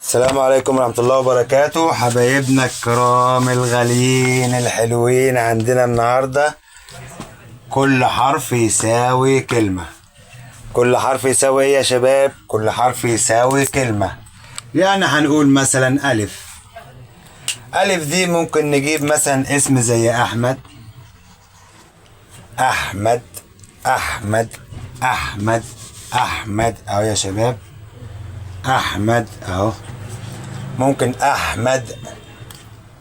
السلام عليكم ورحمة الله وبركاته، حبايبنا الكرام الغاليين الحلوين. عندنا النهاردة كل حرف يساوي كلمة. كل حرف يساوي ايه يا شباب؟ كل حرف يساوي كلمة. يعني هنقول مثلا ألف. ألف دي ممكن نجيب مثلا اسم زي أحمد. أحمد أحمد أحمد أحمد أهو يا شباب، أحمد أهو. ممكن أحمد،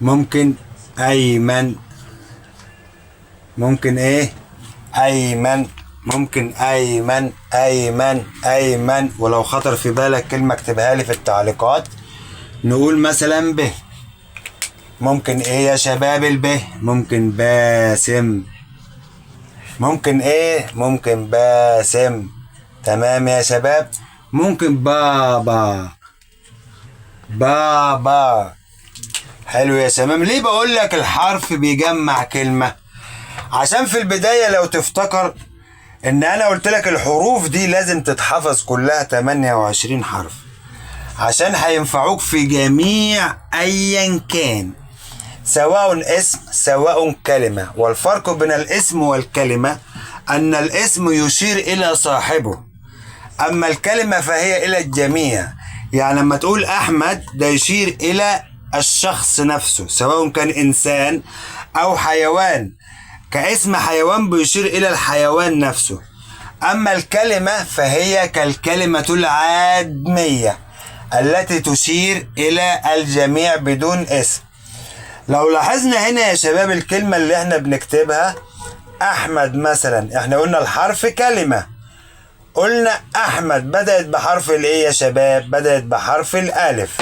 ممكن أيمن، ممكن إيه؟ أيمن، ممكن أيمن أيمن أيمن. ولو خطر في بالك كلمة اكتبها لي في التعليقات. نقول مثلا ب. ممكن إيه يا شباب الب؟ ممكن باسم. ممكن إيه؟ ممكن باسم. تمام يا شباب. ممكن بابا. بابا. حلو يا شباب. ليه بقول لك الحرف بيجمع كلمة؟ عشان في البداية لو تفتكر ان انا قلت لك الحروف دي لازم تتحفظ كلها 28 حرف عشان هينفعوك في جميع ايا كان، سواء اسم سواء كلمة. والفرق بين الاسم والكلمة ان الاسم يشير الى صاحبه، اما الكلمة فهي الى الجميع. يعني لما تقول أحمد ده يشير إلى الشخص نفسه سواء كان إنسان أو حيوان، كاسم حيوان بيشير إلى الحيوان نفسه. أما الكلمة فهي كالكلمة العادمية التي تشير إلى الجميع بدون اسم. لو لاحظنا هنا يا شباب الكلمة اللي احنا بنكتبها أحمد مثلا، احنا قلنا الحرف كلمة. قلنا أحمد بدأت بحرف الإيه يا شباب؟ بدأت بحرف الألف.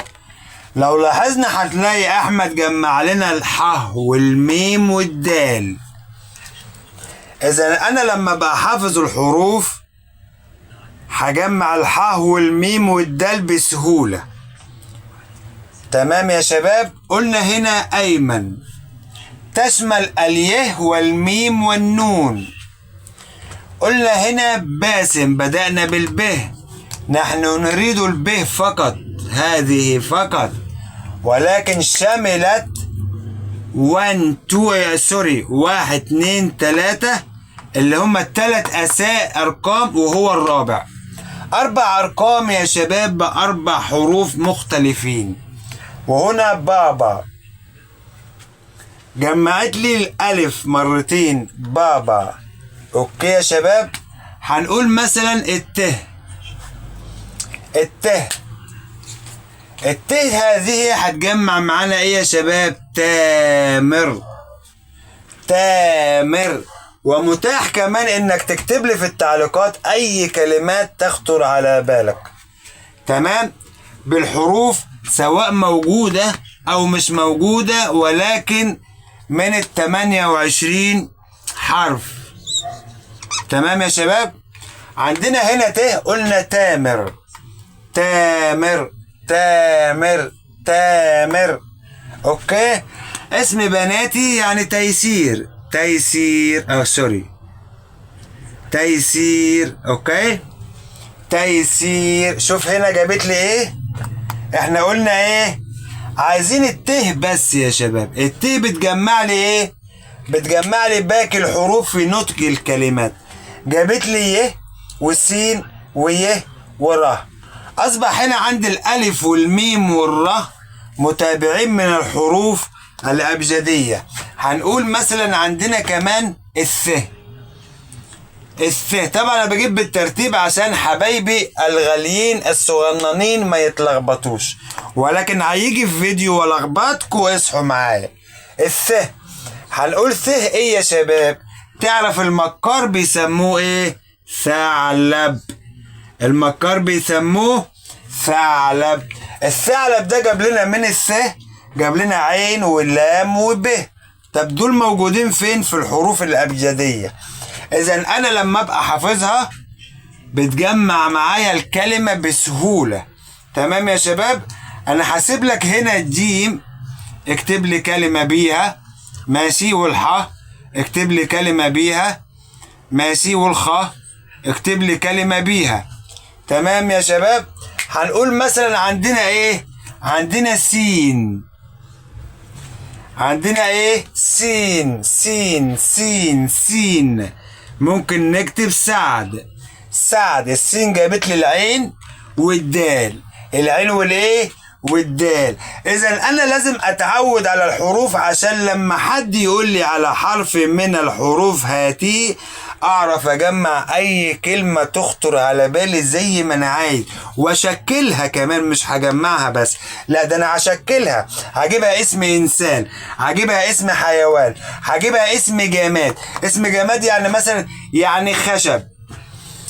لو لاحظنا هتلاقي أحمد جمع لنا الح والميم والدال. إذا أنا لما بحافظ الحروف هجمع الح والميم والدال بسهولة. تمام يا شباب. قلنا هنا أيمن تشمل اليه والميم والنون. قلنا هنا باسم بدأنا بالب، نحن نريد الب فقط، هذه فقط، ولكن شملت 1 2 3 اللي هم الثلاث أرقام وهو الرابع. 4 أرقام يا شباب ب4 حروف مختلفين. وهنا بابا جمعت لي الألف مرتين بابا. اوكي يا شباب. هنقول مثلا الته. الته هذه هتجمع معانا ايه يا شباب؟ تامر. تامر. ومتاح كمان انك تكتب لي في التعليقات اي كلمات تخطر على بالك. تمام. بالحروف سواء موجودة او مش موجودة، ولكن من 28 حرف. تمام يا شباب. عندنا هنا ت، قلنا تامر. تامر تامر تامر. اوكي. اسم بناتي يعني تيسير. تيسير سوري تيسير. اوكي. تيسير. شوف هنا جابت لي ايه؟ احنا قلنا ايه؟ عايزين الته بس يا شباب. الته بتجمع لي ايه؟ بتجمع لي باقي الحروف في نطق الكلمات. جابت لي يه والسين ويه وره. اصبح هنا عندي الالف والميم والره متابعين من الحروف الابجديه. هنقول مثلا عندنا كمان الث. الث طبعا انا بجيب بالترتيب عشان حبايبي الغاليين الصغننين ما يتلخبطوش، ولكن هيجي في فيديو ولخبطكوا اصحوا معايا. الث هنقول ث ايه يا شباب؟ تعرف المكار بيسموه ايه؟ ثعلب. المكار بيسموه ثعلب. الثعلب ده جاب لنا من الث، جاب لنا عين ولام وب. طب دول موجودين فين؟ في الحروف الابجديه. اذا انا لما ابقى حافظها بتجمع معايا الكلمه بسهوله. تمام يا شباب. انا هسيب لك هنا الجيم اكتب لي كلمه بيها، ماشي. والح اكتب لي كلمة بيها، ماشي. والخ اكتب لي كلمة بيها. تمام يا شباب. هنقول مثلا عندنا ايه؟ عندنا سين. عندنا ايه؟ سين سين سين سين. ممكن نكتب سعد. سعد. السين جابت لي العين والدال. العين والايه؟ والدال. اذا انا لازم اتعود على الحروف عشان لما حد يقول لي على حرف من الحروف هاتيه اعرف اجمع اي كلمة تخطر على بالي زي ما انا عايز، واشكلها كمان، مش هجمعها بس، لا ده انا هشكلها. هجيبها اسم انسان، هجيبها اسم حيوان، هجيبها اسم جماد. اسم جماد يعني مثلا يعني خشب.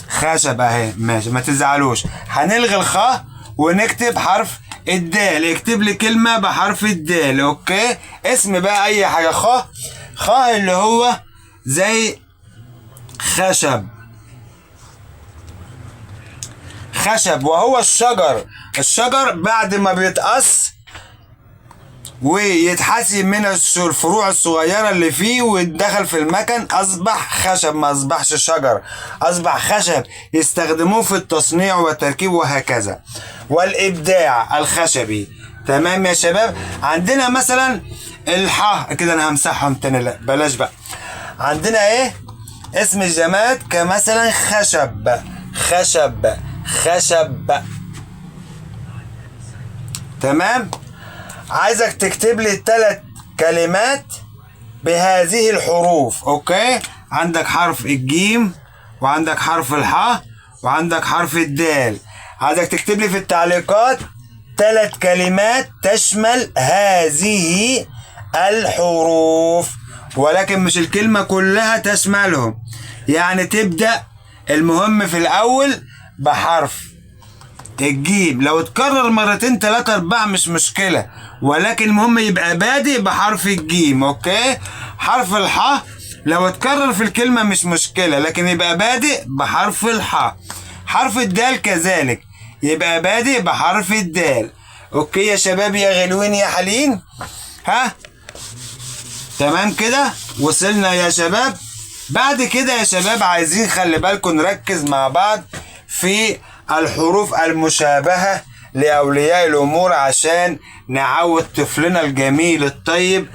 خشب اهي ماشي، ما تزعلوش. هنلغي الخاء ونكتب حرف الدال. اكتب لي كلمة بحرف الدال. اوكي. اسم بقى اي حاجة. خاء اللي هو زي خشب. خشب وهو الشجر. الشجر بعد ما بيتقص ويتحسب من الفروع الصغيرة اللي فيه ويتدخل في المكن أصبح خشب، ما أصبحش شجر، أصبح خشب يستخدموه في التصنيع والتركيب وهكذا. والإبداع الخشبي. تمام يا شباب. عندنا مثلا الحاء كده، أنا همسحهم تاني، لا بلاش بقى. عندنا إيه؟ اسم الجماد كمثلا خشب. خشب خشب. تمام. عايزك تكتب لي 3 كلمات بهذه الحروف. اوكي. عندك حرف الجيم، وعندك حرف الحاء، وعندك حرف الدال. عايزك تكتب لي في التعليقات 3 كلمات تشمل هذه الحروف، ولكن مش الكلمة كلها تشملهم. يعني تبدأ المهم في الأول بحرف الجيم، لو اتكرر 2 3 4 مش مشكلة، ولكن المهم يبقى بادئ بحرف الجيم. اوكي. حرف الحاء لو اتكرر في الكلمة مش مشكلة، لكن يبقى بادئ بحرف الحاء. حرف الدال كذلك يبقى بادئ بحرف الدال. اوكي يا شباب يا غلوين يا حلين. ها تمام كده وصلنا يا شباب. بعد كده يا شباب عايزين خلي بالكم نركز مع بعض في الحروف المشابهة لأولياء الأمور عشان نعود طفلنا الجميل الطيب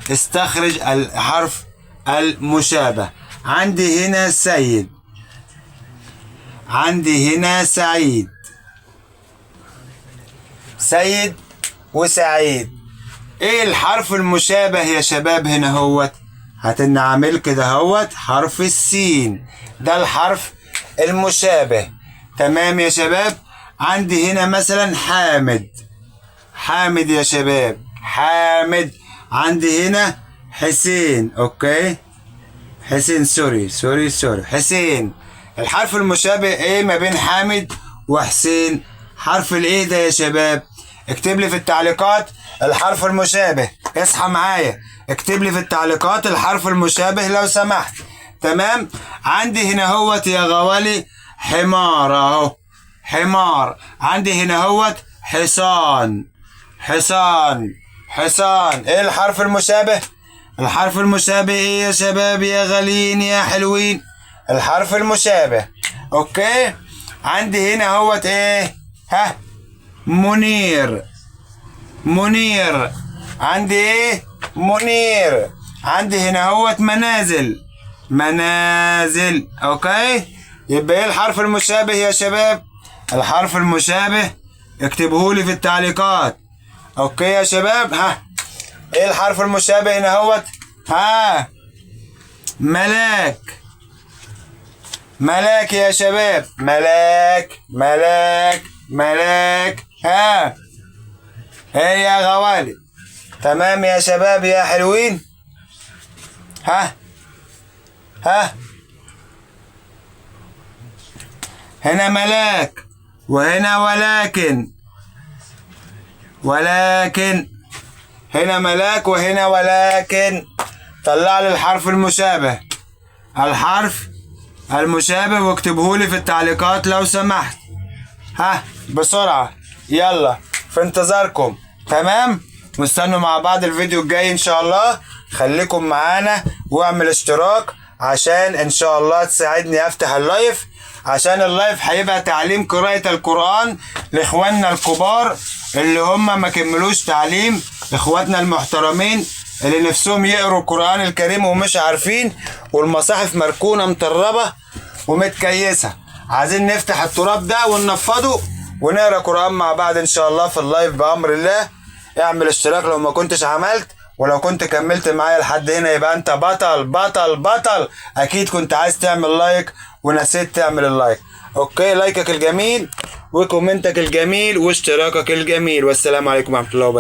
يستخرج الحرف المشابه. عندي هنا سيد، عندي هنا سعيد. سيد وسعيد. ايه الحرف المشابه يا شباب هنا هوت؟ هتنعمل كده هوت حرف السين، ده الحرف المشابه. تمام يا شباب. عندي هنا مثلا حامد. حامد يا شباب، حامد. عندي هنا حسين. اوكي. حسين سوري حسين. الحرف المشابه ايه ما بين حامد وحسين؟ حرف الايه ده يا شباب؟ اكتب لي في التعليقات الحرف المشابه. اصحى معايا اكتب لي في التعليقات الحرف المشابه لو سمحت. تمام. عندي هنا هوت يا غوالي حمار اهو، حمار. عندي هنا هوت حصان. حصان حصان. ايه الحرف المشابه؟ الحرف المشابه ايه يا شباب يا غاليين يا حلوين؟ الحرف المشابه. اوكي. عندي هنا هوت ايه؟ ها منير. منير. عندي ايه؟ منير. عندي هنا هوت منازل. منازل. اوكي. يبقى ايه الحرف المشابه يا شباب؟ الحرف المشابه اكتبهولي في التعليقات. اوكي يا شباب. ها ايه الحرف المشابه هنا هوت؟ ها ملاك. ملاك يا شباب. ملاك ملاك ملاك. ها ايه يا غوالي؟ تمام يا شباب يا حلوين. ها هنا ملاك وهنا ولكن. هنا ملاك وهنا ولكن. طلع لي الحرف المشابه. الحرف المشابه واكتبهولي في التعليقات لو سمحت. ها بسرعة يلا في انتظاركم. تمام. واستنوا مع بعض الفيديو الجاي ان شاء الله. خليكم معانا واعمل اشتراك عشان ان شاء الله تساعدني افتح اللايف، عشان اللايف هيبقى تعليم قراءة القرآن لاخواننا الكبار اللي هم ما كملوش تعليم، اخواتنا المحترمين اللي نفسهم يقروا القرآن الكريم ومش عارفين، والمصاحف مركونة مطربة ومتكيسة. عايزين نفتح التراب ده وننفضه ونقرا قرآن مع بعض ان شاء الله في اللايف بأمر الله. اعمل اشتراك لو ما كنتش عملت، ولو كنت كملت معايا لحد هنا يبقى انت بطل بطل بطل. اكيد كنت عايز تعمل لايك ونسيت تعمل اللايك. اوكي، لايكك الجميل وكومنتك الجميل واشتراكك الجميل، والسلام عليكم ورحمة الله وبركاته.